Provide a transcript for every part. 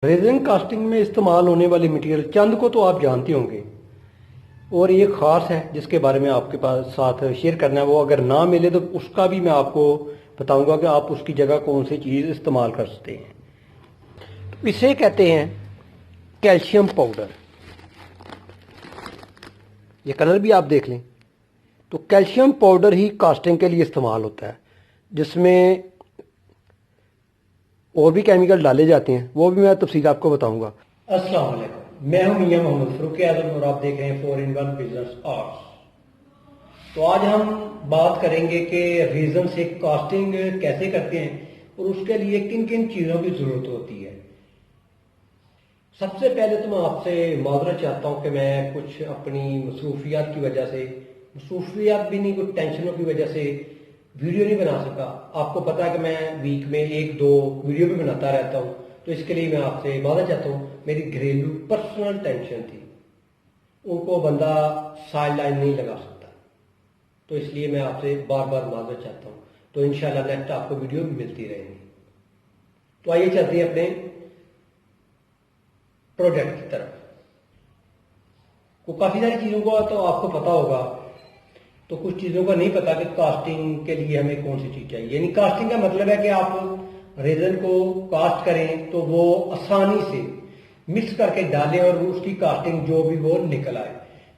Resin casting में इस्तेमाल होने वाले मटेरियल चंद को तो आप जानते होंगे और ये ख़ास है जिसके बारे में आपके पास साथ शेयर करना है। वो अगर ना मिले तो उसका भी मैं आपको बताऊंगा कि आप उसकी जगह कौन सी चीज़ इस्तेमाल कर सकते हैं। तो इसे कहते हैं कैल्शियम पाउडर। ये कलर भी आप देख लें तो कैल्शियम पाउडर ही कास्टिंग के लिए इस्तेमाल होता है, जिसमें और भी केमिकल डाले जाते हैं, वो भी मैं तफसील आपको बताऊंगा। अस्सलाम वालेकुम, मैं हूं मियां मोहम्मद फरूक आजम और आप देख रहे हैं 4-in-1 बिजनेस आर्ट्स। तो आज हम बात करेंगे कि रेजिन से कास्टिंग कैसे करते हैं और उसके लिए किन किन चीज़ों की ज़रूरत होती है। सबसे पहले तो मैं आपसे माजरत चाहता हूं कि मैं कुछ अपनी मसरूफियात की वजह से, मसरूफियात भी नहीं, कुछ टेंशनों की वजह से वीडियो नहीं बना सका। आपको पता है कि मैं वीक में 1-2 वीडियो भी बनाता रहता हूं, तो इसके लिए मैं आपसे माजरत चाहता हूं। मेरी घरेलू पर्सनल टेंशन थी, उनको बंदा साइड लाइन नहीं लगा सकता, तो इसलिए मैं आपसे बार बार माजरत चाहता हूं। तो इंशाल्लाह नेक्स्ट आपको वीडियो मिलती रहेगी। तो आइए चलते हैं अपने प्रोजेक्ट की तरफ। को काफी सारी चीजों को तो आपको पता होगा, तो कुछ चीजों का नहीं पता कि कास्टिंग के लिए हमें कौन सी चीज चाहिए। यानी कास्टिंग का मतलब है कि आप रेजन को कास्ट करें तो वो आसानी से मिक्स करके डालें और उसकी कास्टिंग जो भी वो निकल आए।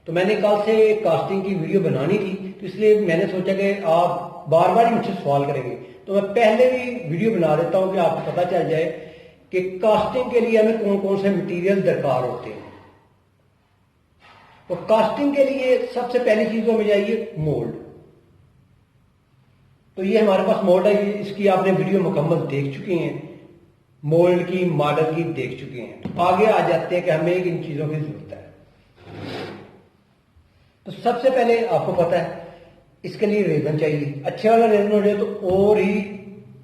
तो मैंने कल से कास्टिंग की वीडियो बनानी थी, तो इसलिए मैंने सोचा कि आप बार बार ही मुझसे सवाल करेंगे, तो मैं पहले भी वीडियो बना देता हूं कि आपको पता चल जाए कि कास्टिंग के लिए हमें कौन कौन से मटेरियल दरकार होते हैं। तो कास्टिंग के लिए सबसे पहली चीज हमें चाहिए मोल्ड। तो ये हमारे पास मोल्ड है, इसकी आपने वीडियो मुकम्मल देख चुके हैं, मोल्ड की, मॉडल की देख चुके हैं। तो आगे आ जाते हैं कि हमें इन चीजों की जरूरत है। तो सबसे पहले आपको पता है इसके लिए रेजन चाहिए। अच्छे वाला रेजन हो जाए तो और ही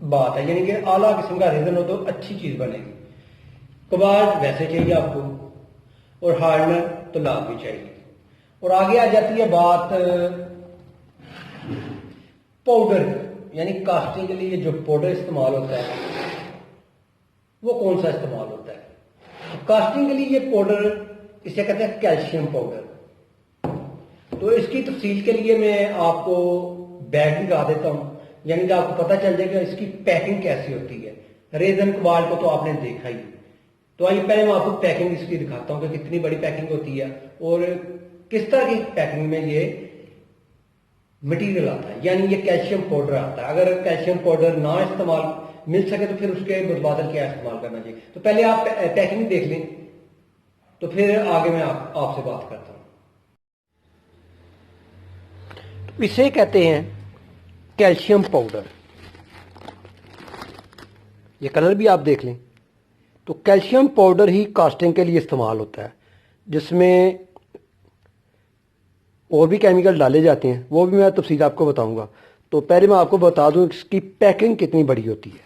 बात है, यानी कि आला किस्म का रेजन हो तो अच्छी चीज बनेगी। कबाड़ वैसे चाहिए आपको और हार्डनर तो लाभ भी चाहिए। और आगे आ जाती है बात पाउडर, यानी कास्टिंग के लिए जो पाउडर इस्तेमाल होता है वो कौन सा इस्तेमाल होता है। तो कास्टिंग के लिए ये पाउडर, इसे कहते हैं कैल्शियम पाउडर। तो इसकी तफसील के लिए मैं आपको बैग दिखा देता हूं, यानी कि आपको पता चल जाएगा इसकी पैकिंग कैसी होती है। रेजन कबाड़ को तो आपने देखा ही। तो आइए पहले मैं आपको पैकिंग इसकी दिखाता हूं कि कितनी बड़ी पैकिंग होती है और किस तरह की पैकिंग में ये मटेरियल आता है, यानी ये कैल्शियम पाउडर आता है। अगर कैल्शियम पाउडर ना इस्तेमाल मिल सके तो फिर उसके मुतबादल क्या इस्तेमाल करना चाहिए। तो पहले आप पैकिंग देख लें, तो फिर आगे मैं आपसे बात करता हूं। तो इसे कहते हैं कैल्शियम पाउडर। ये कलर भी आप देख लें तो कैल्शियम पाउडर ही कास्टिंग के लिए इस्तेमाल होता है, जिसमें और भी केमिकल डाले जाते हैं, वो भी मैं तफसील आपको बताऊंगा। तो पहले मैं आपको बता दूं इसकी पैकिंग कितनी बड़ी होती है।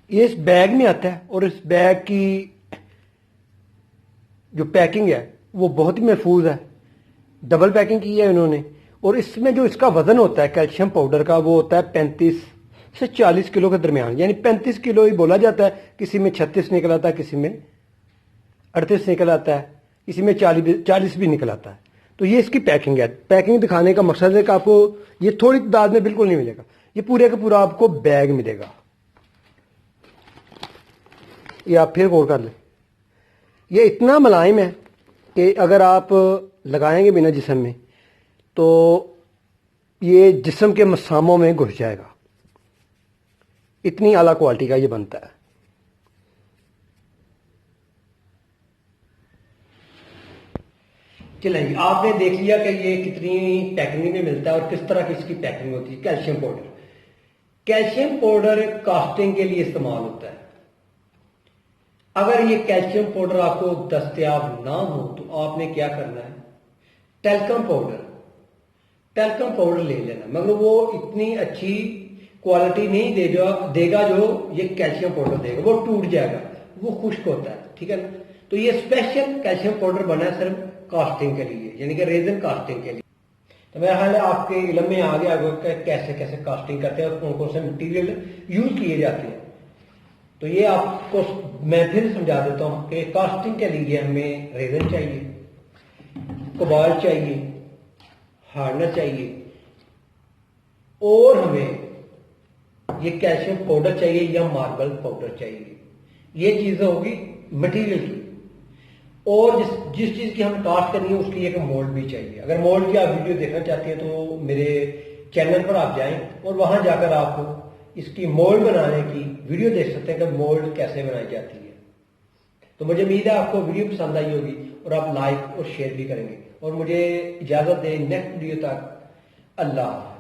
ये इस बैग में आता है और इस बैग की जो पैकिंग है वो बहुत ही महफूज है, डबल पैकिंग की है इन्होंने। और इसमें जो इसका वजन होता है कैल्शियम पाउडर का, वो होता है 35 से 40 किलो के दरमियान, यानी 35 किलो ही बोला जाता है। किसी में 36 निकल आता है, किसी में 38 निकल आता है, किसी में 40 भी निकल आता है। तो ये इसकी पैकिंग है। पैकिंग दिखाने का मकसद है कि आपको ये थोड़ी तादाद में बिल्कुल नहीं मिलेगा, ये पूरे का पूरा आपको बैग मिलेगा। ये आप फिर गौर कर लें, ये इतना मुलायम है कि अगर आप लगाएंगे बिना जिस्म में तो ये जिस्म के मसामों में घुस जाएगा। इतनी आला क्वालिटी का ये बनता है। चलिए, आपने देख लिया कि ये कितनी पैकिंग में मिलता है और किस तरह की इसकी पैकिंग होती है। Calcium powder, calcium powder casting के लिए इस्तेमाल होता है। अगर ये कैल्शियम पाउडर आपको दस्तयाब ना हो तो आपने क्या करना है, टेल्कम पाउडर, टेल्कम पाउडर ले लेना, मगर वो इतनी अच्छी क्वालिटी नहीं देगा जो ये कैल्शियम पाउडर देगा, वो टूट जाएगा, वो खुश्क होता है, ठीक है ना। तो ये स्पेशल कैल्शियम पाउडर बना है सिर्फ कास्टिंग के लिए, यानी कि रेजन कास्टिंग के लिए। तो मेरा ख्याल है आपके इल्म में आ गया कैसे कैसे कास्टिंग करते हैं और कौन कौन से मटीरियल यूज किए जाते हैं। तो ये आपको मैं फिर समझा देता हूं कि कास्टिंग के लिए हमें रेजन चाहिए, कोबाल्ट चाहिए, हार्डनर चाहिए और हमें ये कैल्शियम पाउडर चाहिए या मार्बल पाउडर चाहिए। ये चीजें होगी मटेरियल की। और जिस चीज की हम कास्ट करनी है उसकी एक मोल्ड भी चाहिए। अगर मोल्ड की आप वीडियो देखना चाहते हैं तो मेरे चैनल पर आप जाएं और वहां जाकर आप इसकी मोल्ड बनाने की वीडियो देख सकते हैं कि मोल्ड कैसे बनाई जाती है। तो मुझे उम्मीद है आपको वीडियो पसंद आई होगी और आप लाइक और शेयर भी करेंगे। और मुझे इजाजत दें नेक्स्ट वीडियो तक। अल्लाह।